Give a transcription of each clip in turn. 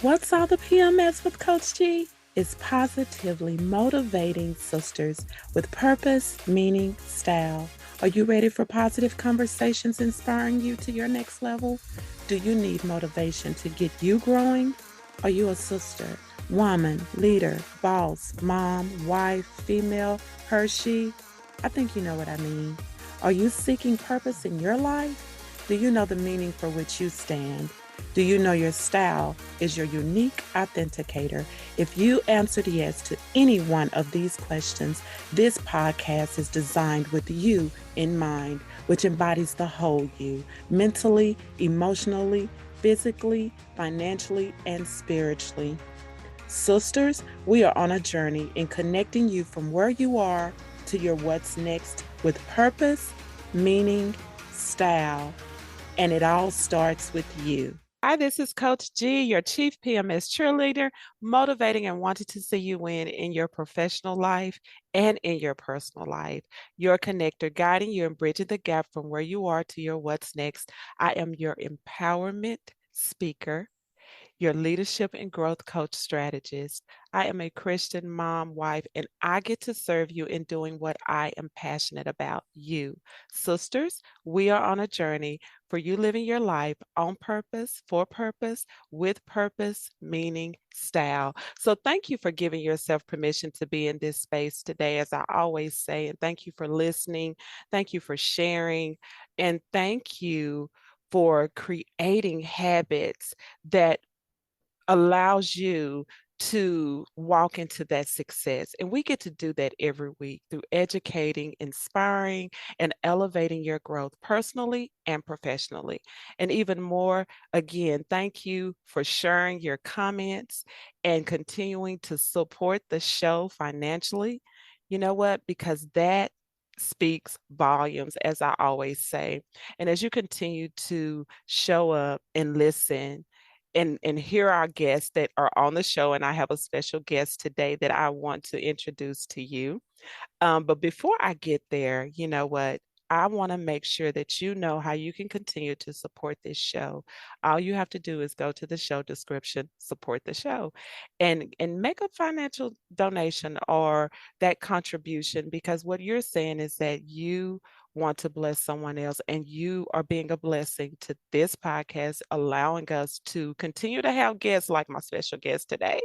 What's all the PMS with Coach G? It's positively motivating sisters with purpose, meaning, style. Are you ready for positive conversations inspiring you to your next level? Do you need motivation to get you growing? Are you a sister, woman, leader, boss, mom, wife, female, her, she? I think you know what I mean. Are you seeking purpose in your life? Do you know the meaning for which you stand? Do you know your style is your unique authenticator? If you answered yes to any one of these questions, this podcast is designed with you in mind, which embodies the whole you, mentally, emotionally, physically, financially, and spiritually. Sisters, we are on a journey in connecting you from where you are to your what's next with purpose, meaning, style, and it all starts with you. Hi, this is Coach G, your Chief P.M.S cheerleader, motivating and wanting to see you win in your professional life and in your personal life. Your connector, guiding you and bridging the gap from where you are to your what's next. I am your empowerment speaker, your leadership and growth coach strategist. I am a Christian mom, wife, and I get to serve you in doing what I am passionate about, you. Sisters, we are on a journey for you living your life on purpose, for purpose, with purpose, meaning, style. So thank you for giving yourself permission to be in this space today, as I always say, and thank you for listening. Thank you for sharing, and thank you for creating habits that allows you to walk into that success. And we get to do that every week through educating, inspiring, and elevating your growth personally and professionally. And even more, again, thank you for sharing your comments and continuing to support the show financially. You know what? Because that speaks volumes, as I always say. And as you continue to show up and listen, and hear our guests that are on the show. And I have a special guest today that I want to introduce to you. But before I get there, you know what? I want to make sure that you know how you can continue to support this show. All you have to do is go to the show description, support the show, and make a financial donation or that contribution, because what you're saying is that you want to bless someone else and you are being a blessing to this podcast, allowing us to continue to have guests like my special guest today,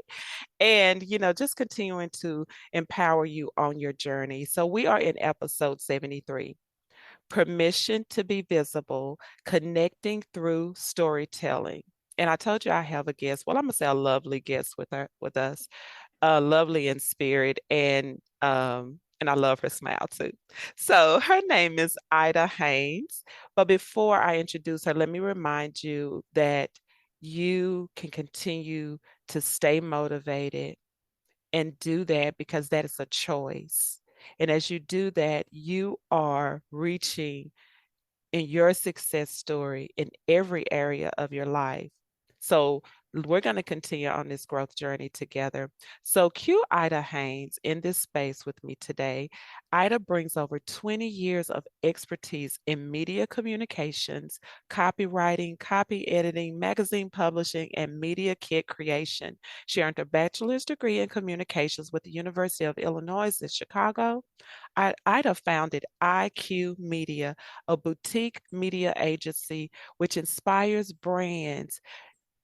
and just continuing to empower you on your journey. So we are in episode 73, permission to be visible, connecting through storytelling. And I told you I have a guest. Well, I'm gonna say a lovely guest with us, lovely in spirit, and I love her smile too. So her name is Ida Haynes. But before I introduce her, let me remind you that you can continue to stay motivated and do that because that is a choice. And as you do that, you are reaching in your success story in every area of your life. So we're going to continue on this growth journey together. So cue Ida Haynes in this space with me today. Ida brings over 20 years of expertise in media communications, copywriting, copy editing, magazine publishing, and media kit creation. She earned her bachelor's degree in communications with the University of Illinois in Chicago. Ida founded IQueue Media, a boutique media agency which inspires brands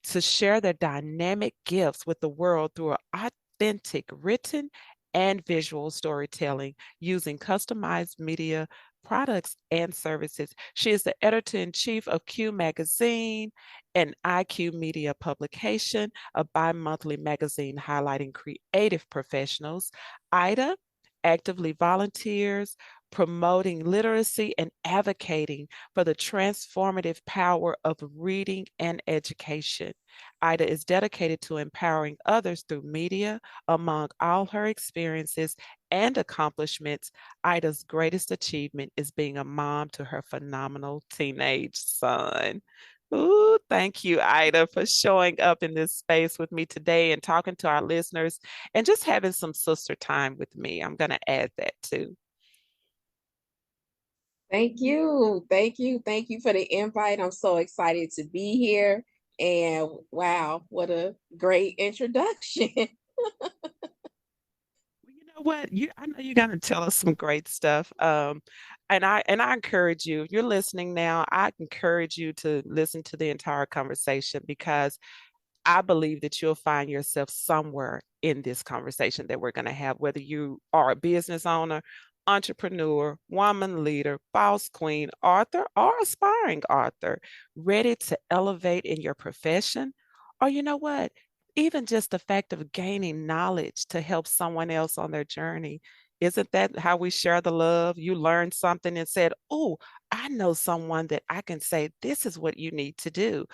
to share their dynamic gifts with the world through authentic written and visual storytelling using customized media products and services. She is the editor-in-chief of Q Magazine, an IQueue Media publication, a bi-monthly magazine highlighting creative professionals. Ida actively volunteers, promoting literacy and advocating for the transformative power of reading and education. Ida is dedicated to empowering others through media. Among all her experiences and accomplishments, Ida's greatest achievement is being a mom to her phenomenal teenage son. Ooh, thank you, Ida, for showing up in this space with me today and talking to our listeners and just having some sister time with me. I'm going to add that too. Thank you. Thank you. Thank you for the invite. I'm so excited to be here. And wow, what a great introduction. Well, you know what? I know you're gonna tell us some great stuff. And I encourage you, if you're listening now, I encourage you to listen to the entire conversation because I believe that you'll find yourself somewhere in this conversation that we're going to have, whether you are a business owner, entrepreneur, woman leader, boss queen, author, or aspiring author, ready to elevate in your profession. Or you know what? Even just the fact of gaining knowledge to help someone else on their journey. Isn't that how we share the love? You learned something and said, "Oh, I know someone that I can say, this is what you need to do."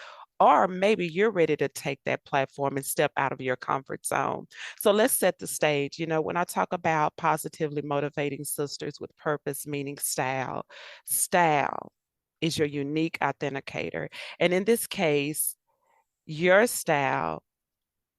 Or maybe you're ready to take that platform and step out of your comfort zone. So let's set the stage. When I talk about positively motivating sisters with purpose, meaning style is your unique authenticator. And in this case, your style,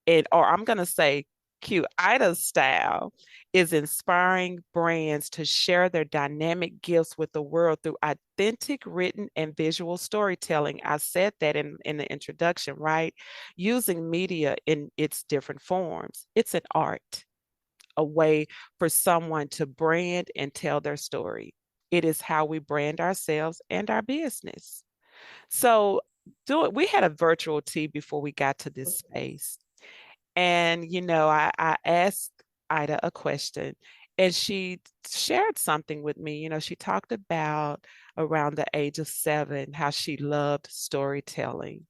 or I'm going to say Q Ida's style, is inspiring brands to share their dynamic gifts with the world through authentic written and visual storytelling. I said that in the introduction, right? Using media in its different forms. It's an art, a way for someone to brand and tell their story. It is how we brand ourselves and our business. So we had a virtual tea before we got to this space. And, I asked Ida a question and she shared something with me. She talked about around the age of 7, how she loved storytelling.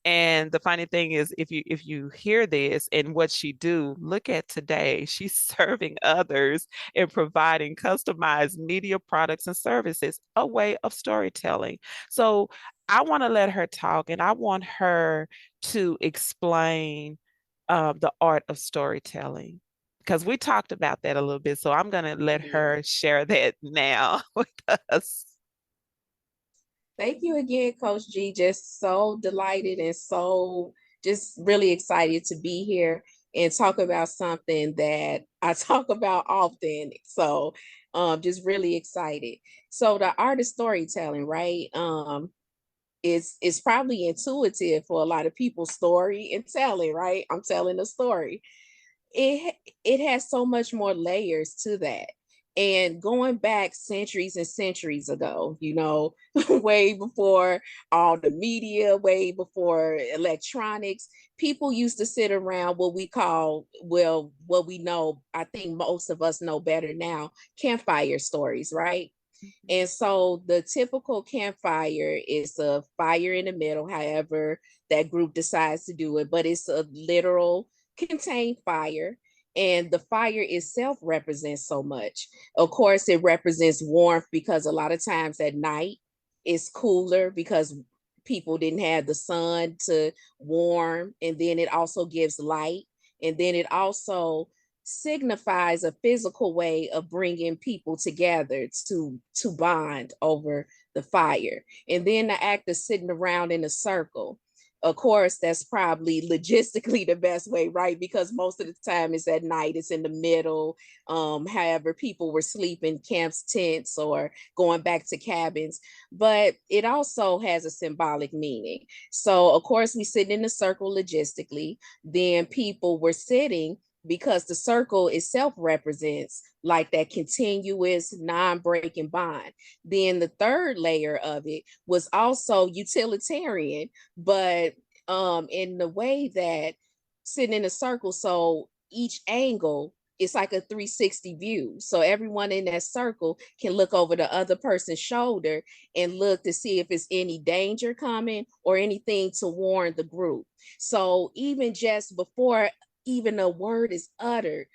And the funny thing is, if you hear this and what she do, look at today. She's serving others and providing customized media products and services, a way of storytelling. So I want to let her talk and I want her to explain the art of storytelling because we talked about that a little bit. So I'm going to let Yeah. her share that now with us. Thank you again, Coach G. Just so delighted and so just really excited to be here and talk about something that I talk about often. So just really excited. So the art of storytelling, right? Is probably intuitive for a lot of people, story and telling, right? I'm telling a story. It has so much more layers to that, and going back centuries and centuries ago, way before all the media, way before electronics, people used to sit around what we call, well, what we know, I think most of us know better now, campfire stories, right? And so the typical campfire is a fire in the middle, however that group decides to do it, but it's a literal contained fire. And the fire itself represents so much. Of course, it represents warmth because a lot of times at night it's cooler because people didn't have the sun to warm. And then it also gives light. And then it also signifies a physical way of bringing people together to bond over the fire. And then the act of sitting around in a circle, of course, that's probably logistically the best way, right? Because most of the time it's at night, it's in the middle. However, people were sleeping camps, tents, or going back to cabins. But it also has a symbolic meaning. So of course we sit in a circle logistically, then people were sitting because the circle itself represents like that continuous non-breaking bond. Then the third layer of it was also utilitarian, but in the way that sitting in a circle, so each angle, it's like a 360 view. So everyone in that circle can look over the other person's shoulder and look to see if it's any danger coming or anything to warn the group. So even just before even a word is uttered,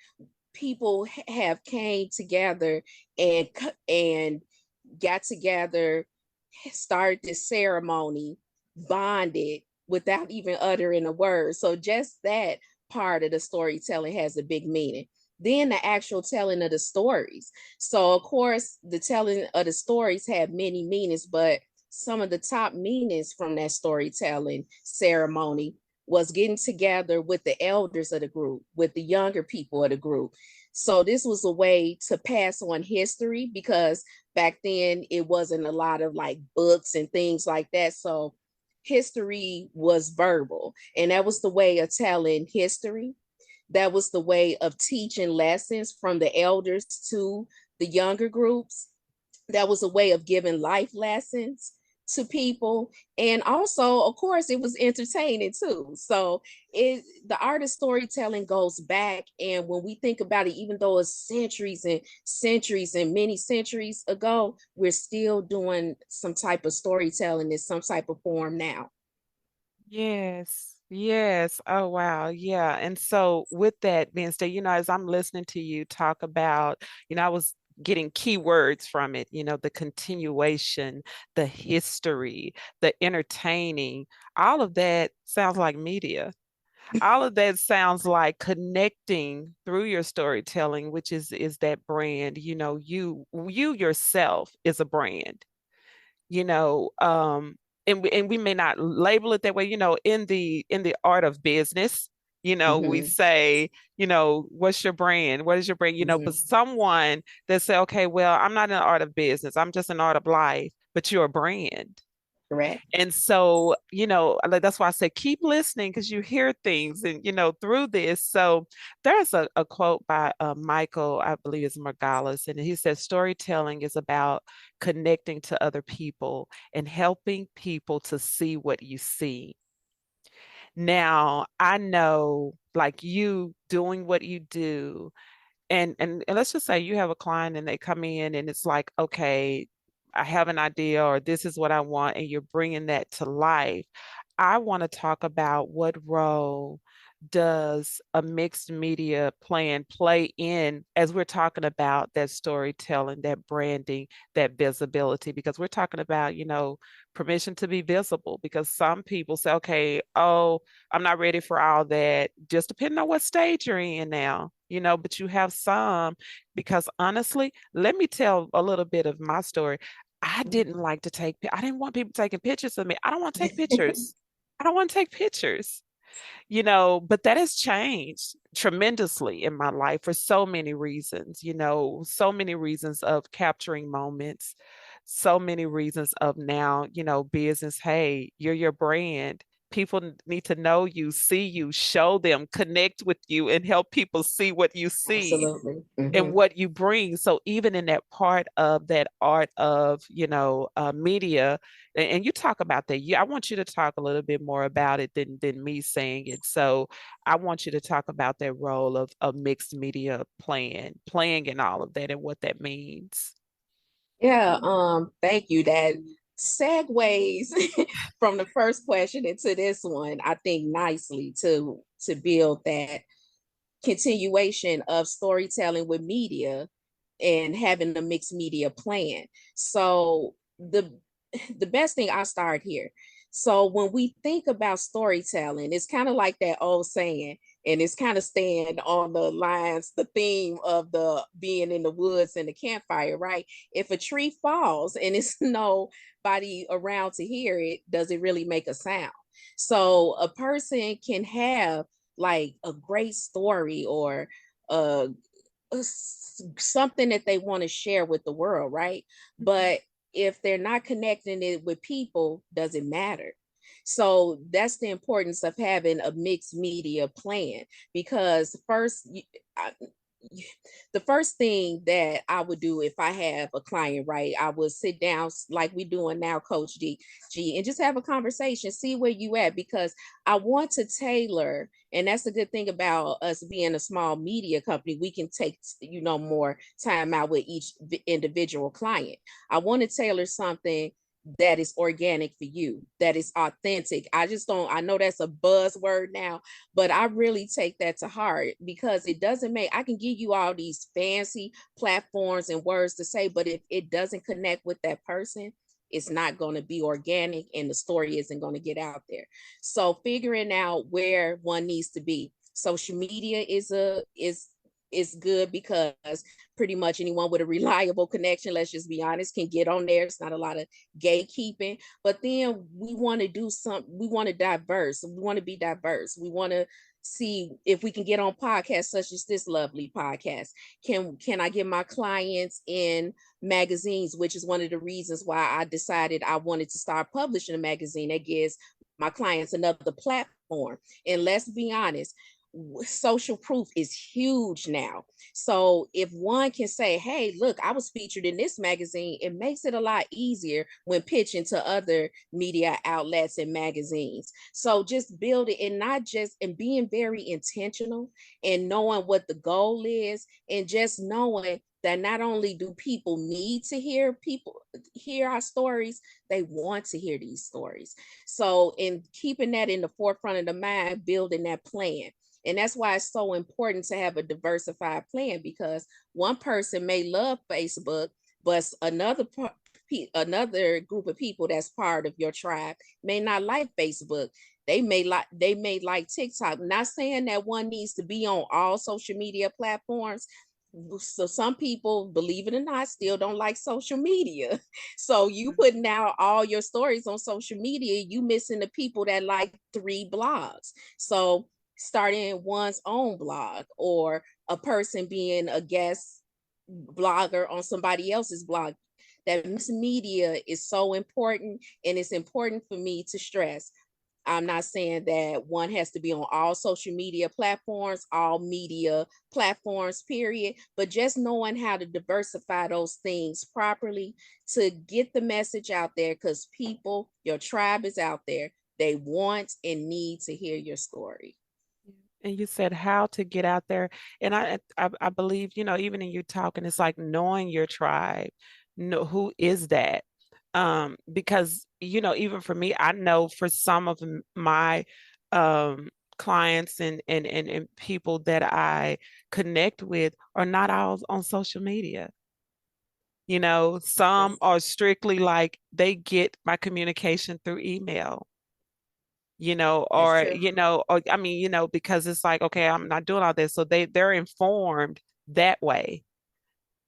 people have came together and and got together, started this ceremony, bonded without even uttering a word. So just that part of the storytelling has a big meaning. Then the actual telling of the stories. So of course, the telling of the stories have many meanings, but some of the top meanings from that storytelling ceremony was getting together with the elders of the group, with the younger people of the group. So this was a way to pass on history because back then it wasn't a lot of like books and things like that. So history was verbal, and that was the way of telling history. That was the way of teaching lessons from the elders to the younger groups. That was a way of giving life lessons to people. And also, of course, it was entertaining too. So the art of storytelling goes back. And when we think about it, even though it's centuries and centuries and many centuries ago, we're still doing some type of storytelling in some type of form now. Yes. Yes. Oh, wow. Yeah. And so with that being said, as I'm listening to you talk about, I was getting keywords from it, the continuation, the history, the entertaining, all of that sounds like media. All of that sounds like connecting through your storytelling, which is that brand. You yourself is a brand, you know and we may not label it that way, in the art of business, we Mm-hmm. say, what's your brand, what is your brand, but Mm-hmm. someone that say, okay, well, I'm not in the art of business, I'm just an art of life, but you're a brand. Correct. And so, like, that's why I say keep listening, because you hear things and, through this. So there's a quote by Michael, I believe it's Margalis, and he says, storytelling is about connecting to other people and helping people to see what you see. Now, I know, like, you doing what you do, and let's just say you have a client and they come in and it's like, okay, I have an idea, or this is what I want, and you're bringing that to life. I want to talk about what role does a mixed media plan play in, as we're talking about that storytelling, that branding, that visibility, because we're talking about, permission to be visible, because some people say, okay, oh, I'm not ready for all that, just depending on what stage you're in now, but you have some, because honestly, let me tell a little bit of my story. I didn't want people taking pictures of me. I don't want to take pictures. I don't want to take pictures, but that has changed tremendously in my life for so many reasons, so many reasons of capturing moments, so many reasons of now, business. Hey, you're your brand. People need to know you, see you, show them, connect with you, and help people see what you see Absolutely. and Mm-hmm. what you bring. So even in that part of that art of, media, and you talk about that, I want you to talk a little bit more about it than me saying it. So I want you to talk about that role of mixed media playing in all of that and what that means. Yeah, thank you. That segues from the first question into this one, I think nicely to build that continuation of storytelling with media and having a mixed media plan. So the best thing, I start here. So when we think about storytelling, it's kind of like that old saying, and it's kind of staying on the lines, the theme of the being in the woods and the campfire, right? If a tree falls and it's nobody around to hear it, does it really make a sound? So a person can have like a great story or uh something that they want to share with the world, right? But if they're not connecting it with people, does it matter? So that's the importance of having a mixed media plan, because I, the first thing that I would do if I have a client, right, I would sit down like we doing now, Coach G, and just have a conversation, see where you at, because I want to tailor, and that's the good thing about us being a small media company. We can take, more time out with each individual client. I want to tailor something that is organic for you, that is authentic. I just don't, I know that's a buzzword now, but I really take that to heart, because it doesn't make, I can give you all these fancy platforms and words to say, but if it doesn't connect with that person, it's not going to be organic and the story isn't going to get out there. So figuring out where one needs to be. Social media is good, because pretty much anyone with a reliable connection, let's just be honest, can get on there. It's not a lot of gatekeeping. But then we want to do we want to diverse. We want to be diverse. We want to see if we can get on podcasts such as this lovely podcast. Can I get my clients in magazines, which is one of the reasons why I decided I wanted to start publishing a magazine that gives my clients another platform. And let's be honest, social proof is huge now. So if one can say, hey, look, I was featured in this magazine, it makes it a lot easier when pitching to other media outlets and magazines. So just build it, and not just, and being very intentional and knowing what the goal is, and just knowing that not only do people need to hear our stories, they want to hear these stories. So in keeping that in the forefront of the mind, building that plan. And that's why it's so important to have a diversified plan, because one person may love Facebook, but another group of people that's part of your tribe may not like Facebook. They may like TikTok. Not saying that one needs to be on all social media platforms. So some people, believe it or not, still don't like social media. So you putting out all your stories on social media, you missing the people that like 3 blogs. So starting one's own blog, or a person being a guest blogger on somebody else's blog. That mixed media is so important, and it's important for me to stress. I'm not saying that one has to be on all social media platforms, all media platforms, period, but just knowing how to diversify those things properly to get the message out there, because people, your tribe is out there. They want and need to hear your story. And you said how to get out there. And I believe, even in you talking, it's like knowing your tribe. Know who is that? Because, even for me, I know for some of my clients and people that I connect with are not all on social media. Some Yes, are strictly like they get my communication through email, that's or, true. or I mean, because it's like, okay, I'm not doing all this. So they're informed that way,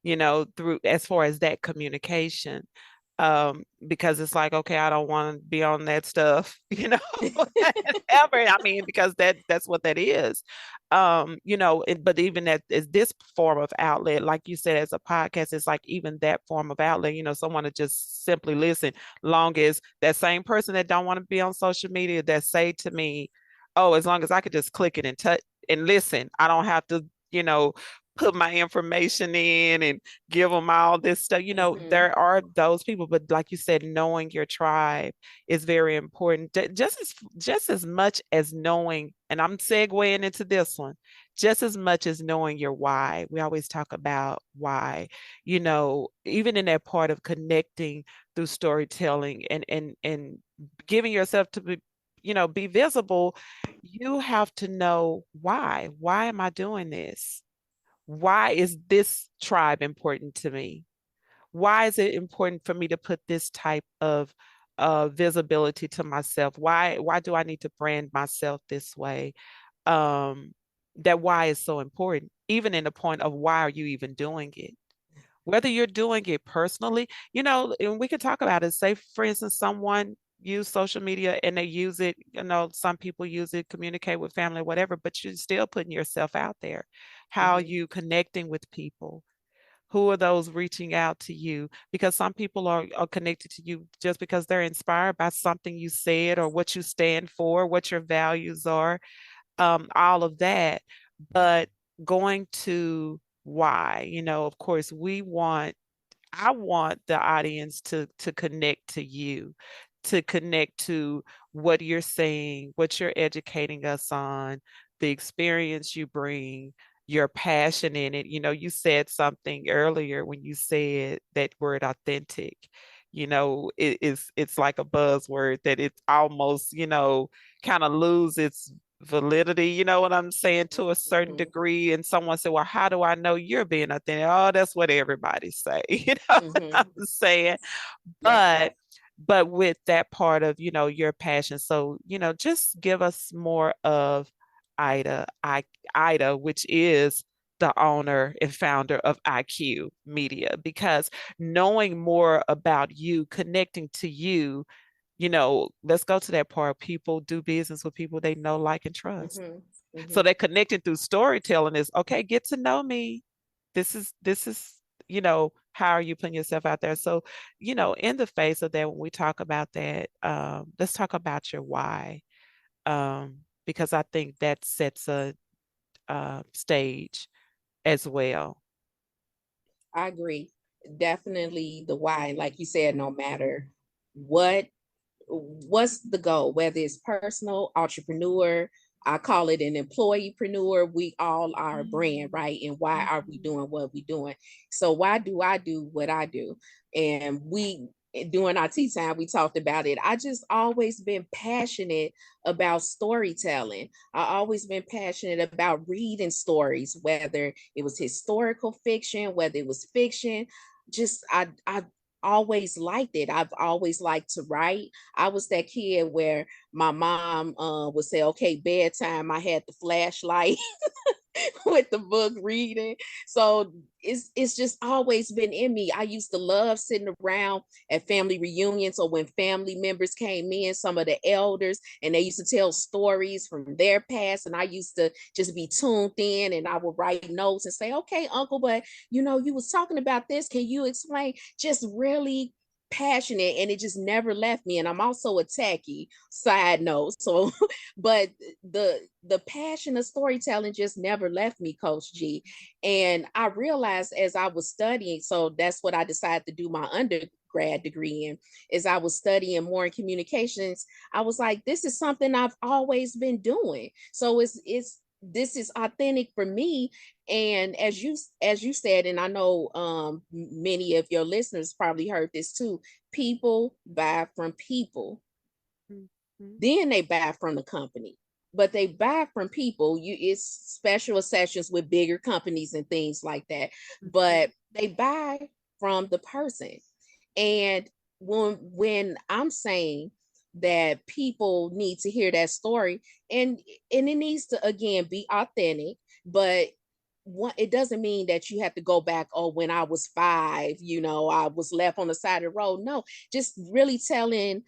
through as far as that communication. Because it's like, okay, I don't want to be on that stuff, ever. I mean, because that's what that is. But even that is this form of outlet, like you said, as a podcast, it's like even that form of outlet, someone to just simply listen, long as that same person that don't want to be on social media that say to me, oh, as long as I could just click it and touch and listen, I don't have to, put my information in and give them all this stuff. Mm-hmm. There are those people, but like you said, knowing your tribe is very important. Just as much as knowing, and I'm segueing into this one, just as much as knowing your why. We always talk about why, even in that part of connecting through storytelling and giving yourself to be visible. You have to know why. Why am I doing this? Why is this tribe important to me? Why is it important for me to put this type of visibility to myself? Why do I need to brand myself this way? Um, that why is so important, even in the point of why are you even doing it? Whether you're doing it personally, and we could talk about it. Say, for instance, someone use social media and they use it, some people use it, communicate with family, whatever, but you're still putting yourself out there. How are Mm-hmm. you connecting with people? Who are those reaching out to you? Because some people are connected to you just because they're inspired by something you said or what you stand for, what your values are, all of that. But going to why, of course, I want the audience to connect to you, to connect to what you're saying, what you're educating us on, the experience you bring, your passion in it. You said something earlier when you said that word authentic. It's like a buzzword that it's almost, kind of lose its validity, you know what I'm saying, to a certain Mm-hmm. degree. And someone said, well, how do I know you're being authentic? Oh, that's what everybody say. You know what Mm-hmm. I'm saying? Yep. But with that part of, your passion. So, just give us more of Ida, which is the owner and founder of IQueue Media, because knowing more about you, connecting to you, let's go to that part. People do business with people they know, like, and trust. Mm-hmm. So Mm-hmm. they're connecting through storytelling is, okay, get to know me. This is, how are you putting yourself out there? So, in the face of that, when we talk about that, let's talk about your why. Because I think that sets a stage as well. I agree. Definitely the why. Like you said, no matter what what's the goal, whether it's personal, entrepreneur, I call it an employeepreneur. We all are a brand, right? And why are we Mhm. doing what we doing? So why do I do what I do? And during our tea time, we talked about it. I just always been passionate about storytelling. I always been passionate about reading stories, whether it was historical fiction, whether it was fiction. Just I always liked it. I've always liked to write. I was that kid where my mom would say, okay, bedtime. I had the flashlight with the book reading. So it's just always been in me. I used to love sitting around at family reunions or when family members came in, some of the elders, and they used to tell stories from their past. And I used to just be tuned in and I would write notes and say, okay, uncle, but you was talking about this. Can you explain? Just really passionate, and it just never left me. And I'm also a techie, side note. So but the passion of storytelling just never left me, Coach G. And I realized as I was studying, so that's what I decided to do my undergrad degree in, is I was studying more in communications. I was like, this is something I've always been doing. So it's this is authentic for me. And as you said, and I know many of your listeners probably heard this too, people buy from people, Mhm. then they buy from the company, but they buy from people. It's special sessions with bigger companies and things like that, but Mhm. they buy from the person. And when I'm saying that people need to hear that story, and it needs to again be authentic, but it doesn't mean that you have to go back, oh, when I was 5, I was left on the side of the road. No, just really telling,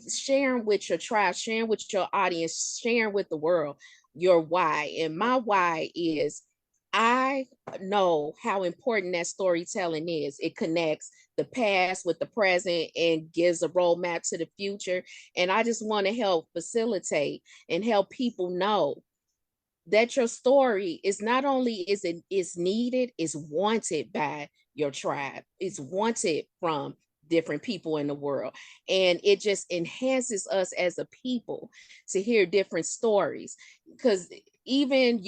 sharing with your tribe, sharing with your audience, sharing with the world your why. And my why is, I know how important that storytelling is. It connects the past with the present and gives a roadmap to the future. And I just want to help facilitate and help people know that your story is not only is needed, is wanted by your tribe. It's wanted from different people in the world. And it just enhances us as a people to hear different stories. Because even,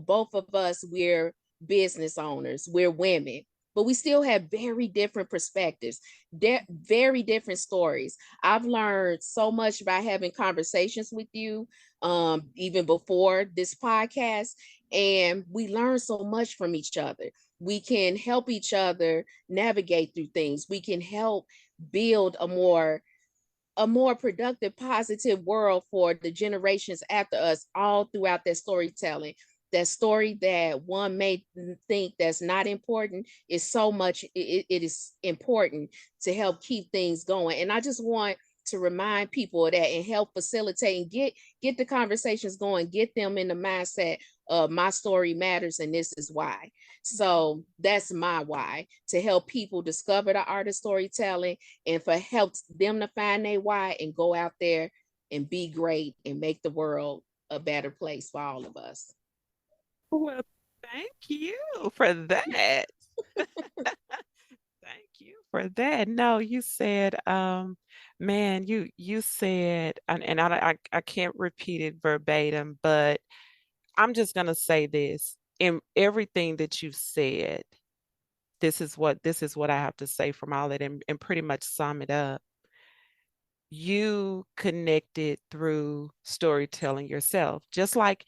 both of us, we're business owners, we're women, but we still have very different perspectives, very different stories. I've learned so much by having conversations with you, even before this podcast, and we learn so much from each other. We can help each other navigate through things. We can help build a more productive, positive world for the generations after us, all throughout that storytelling. That story that one may think that's not important is so much, it is important to help keep things going. And I just want to remind people of that and help facilitate and get the conversations going, get them in the mindset of my story matters and this is why. So that's my why, to help people discover the art of storytelling and for help them to find their why and go out there and be great and make the world a better place for all of us. Well, thank you for that. Thank you for that. No, you said, man, you said, and I can't repeat it verbatim, but I'm just gonna say this. In everything that you've said, this is what I have to say from all that, and pretty much sum it up. You connected through storytelling yourself. Just like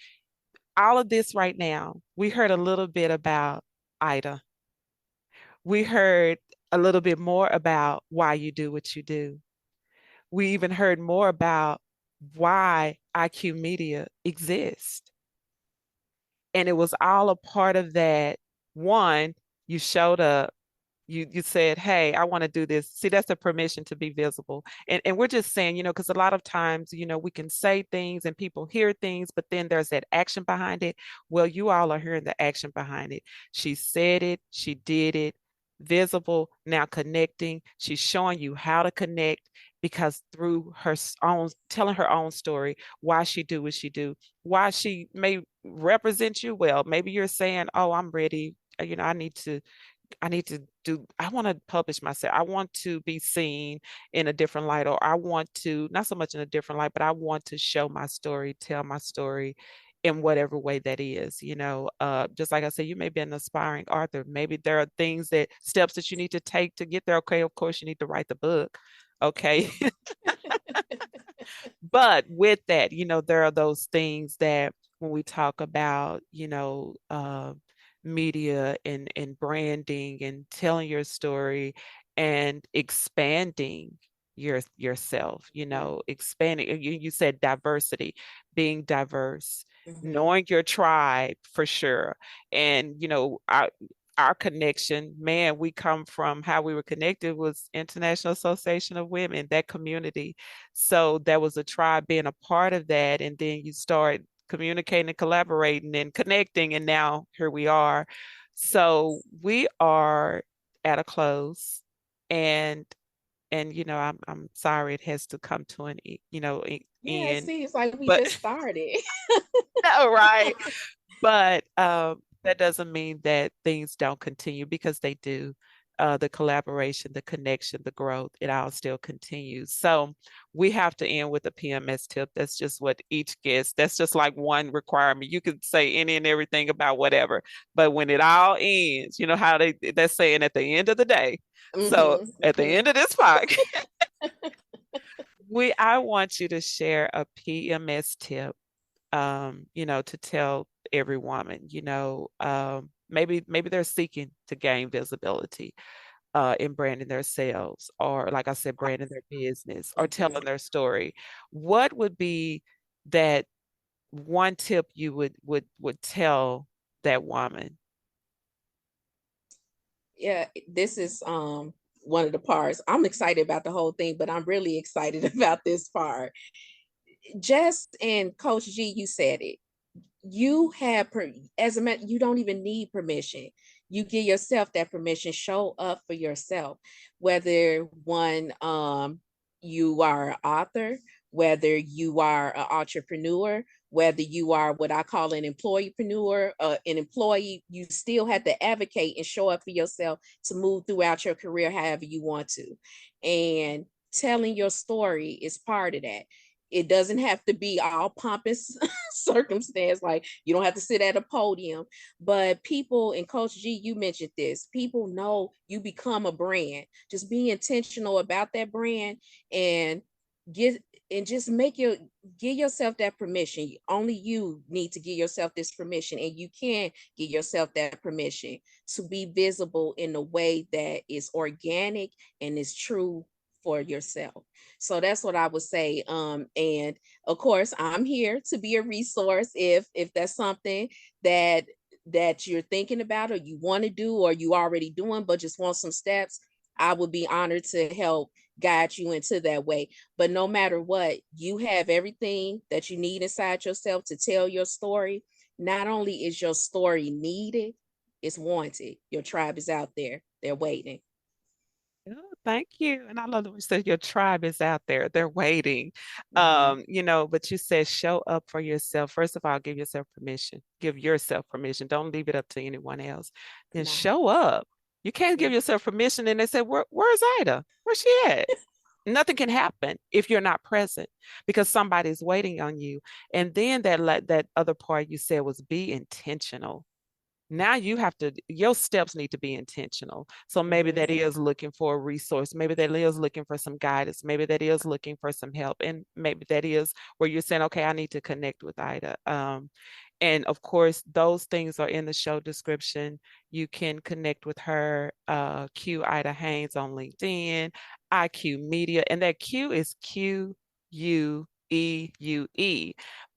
all of this right now, we heard a little bit about Ida. We heard a little bit more about why you do what you do. We even heard more about why IQueue Media exists. And it was all a part of that. One, you showed up, you said, hey, I want to do this. See, that's the permission to be visible. And we're just saying, because a lot of times, we can say things and people hear things, but then there's that action behind it. Well, you all are hearing the action behind it. She said it, she did it, visible, now connecting. She's showing you how to connect because through her own telling her own story, why she do what she do, why she may represent you well. Maybe you're saying, oh, I'm ready. I want to publish myself. I want to be seen in a different light, or I want to, not so much in a different light, but I want to show my story, tell my story in whatever way that is. Just like I said, you may be an aspiring author. Maybe there are steps that you need to take to get there. Okay, of course, you need to write the book. Okay. But with that, there are those things that when we talk about, media and branding and telling your story and expanding yourself, expanding. You said diversity, being diverse, knowing your tribe for sure. And, our connection, man, we come from how we were connected was International Association of Women, that community. So there was a tribe being a part of that. And then you start communicating and collaborating and connecting. And now here we are. So we are at a close. And I'm sorry it has to come to an Yeah, it end. seems like we But just started. all right. But that doesn't mean that things don't continue, because they do. The collaboration, the connection, the growth, it all still continues. So we have to end with a PMS tip. That's just what each guest, that's just like one requirement. You could say any and everything about whatever, but when it all ends, you know how they're saying at the end of the day. So at the end of this podcast, I want you to share a PMS tip, to tell every woman, maybe they're seeking to gain visibility in branding themselves, or like I said, branding their business or telling their story. What would be that one tip you would tell that woman? Yeah, this is one of the parts. I'm excited about the whole thing, but I'm really excited about this part. Just and Coach G, you said it. You have as a matter, you don't even need permission. You give yourself that permission. Show up for yourself, whether you are an author, whether you are an entrepreneur, whether you are what I call an employeepreneur, an employee. You still have to advocate and show up for yourself to move throughout your career however you want to. And telling your story is part of that. It doesn't have to be all pompous circumstance. Like, you don't have to sit at a podium, but people, and Coach G, you mentioned this, people know you become a brand. Just be intentional about that brand and get and just give yourself that permission. Only you need to give yourself this permission, and you can give yourself that permission to be visible in a way that is organic and is true for yourself. So that's what I would say. And of course, I'm here to be a resource if that's something that you're thinking about, or you want to do, or you already doing, but just want some steps. I would be honored to help guide you into that way. But no matter what, you have everything that you need inside yourself to tell your story. Not only is your story needed, it's wanted. Your tribe is out there. They're waiting. Oh, thank you. And I love the way you said your tribe is out there. They're waiting. But you said show up for yourself. First of all, give yourself permission. Give yourself permission. Don't leave it up to anyone else. Then Nah. show up. You can't give yourself permission and they say, where's Ida? Where's she at? Nothing can happen if you're not present, because somebody's waiting on you. And then that other part you said was be intentional. Now your steps need to be intentional. So maybe that is looking for a resource. Maybe that is looking for some guidance. Maybe that is looking for some help. And maybe that is where you're saying, okay, I need to connect with Ida. And of course, those things are in the show description. You can connect with her, Q Ida Haynes on LinkedIn, IQueue Media, and that Q is QUEUE.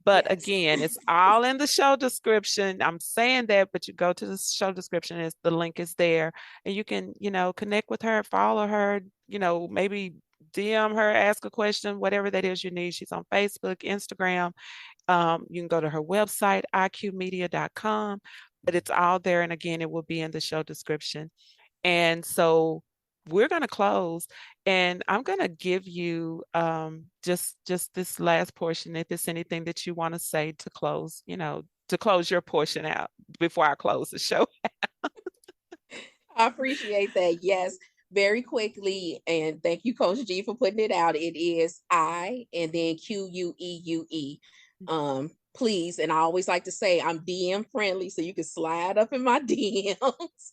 But Yes. again, it's all in the show description. I'm saying that, but you go to the show description, the link is there, and you can, connect with her, follow her, maybe DM her, ask a question, whatever that is you need. She's on Facebook, Instagram. You can go to her website, IQueMedia.com, but it's all there. And again, it will be in the show description. And so we're going to close, and I'm going to give you just this last portion. If it's anything that you want to say to close, to close your portion out before I close the show. I appreciate that. Yes, very quickly. And thank you, Coach G, for putting it out. It is I and then QUEUE. Please. And I always like to say I'm DM friendly, so you can slide up in my DMs.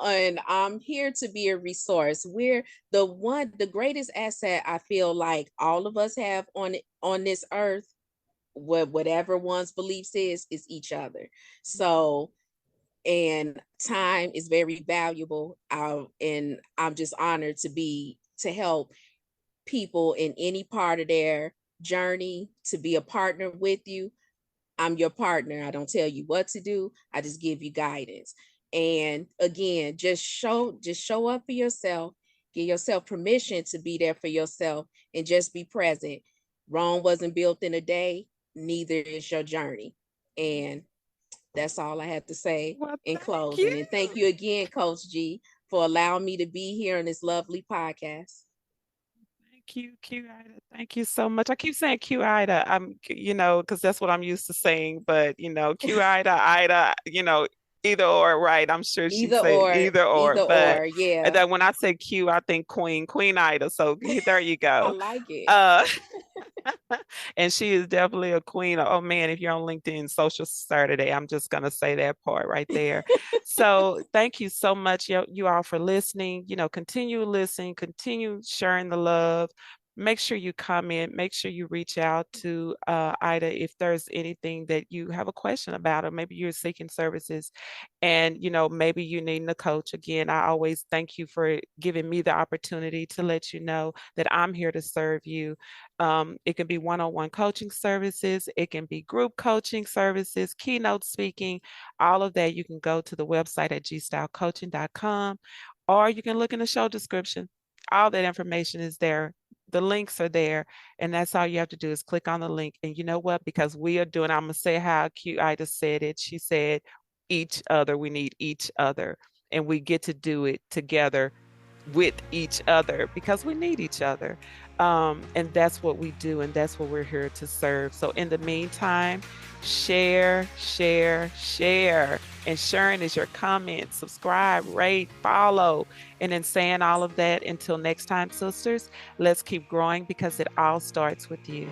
And I'm here to be a resource. We're the greatest asset I feel like all of us have on this earth, whatever one's beliefs is each other. So, and time is very valuable. And I'm just honored to help people in any part of their journey, to be a partner with you. I'm your partner. I don't tell you what to do. I just give you guidance. And again, just show up for yourself. Give yourself permission to be there for yourself and just be present. Rome wasn't built in a day, neither is your journey. And that's all I have to say in closing. And thank you again, Coach G, for allowing me to be here on this lovely podcast. Thank you, Q Ida. Thank you so much. I keep saying Q Ida. Because that's what I'm used to saying. But Q Ida, either or, right? I'm sure she said either or. But yeah. that when I say Q, I think Queen Ida. So there you go. I like it. And she is definitely a queen. Oh man, if you're on LinkedIn, Social Saturday, I'm just gonna say that part right there. So thank you so much, you all, for listening. Continue listening, continue sharing the love. Make sure you comment, make sure you reach out to Ida if there's anything that you have a question about, or maybe you're seeking services and maybe you need a coach. Again, I always thank you for giving me the opportunity to let you know that I'm here to serve you. It can be one-on-one coaching services, it can be group coaching services, keynote speaking, all of that. You can go to the website at gstylecoaching.com, or you can look in the show description. All that information is there. The links are there, and that's all you have to do is click on the link. And you know what? Because we are doing, I'm going to say how cute Ida said it. She said, each other, we need each other, and we get to do it together with each other because we need each other. And that's what we do, and that's what we're here to serve. So in the meantime, share. And sharing is your comment, subscribe, rate, follow. And in saying all of that, until next time, sisters, let's keep growing because it all starts with you.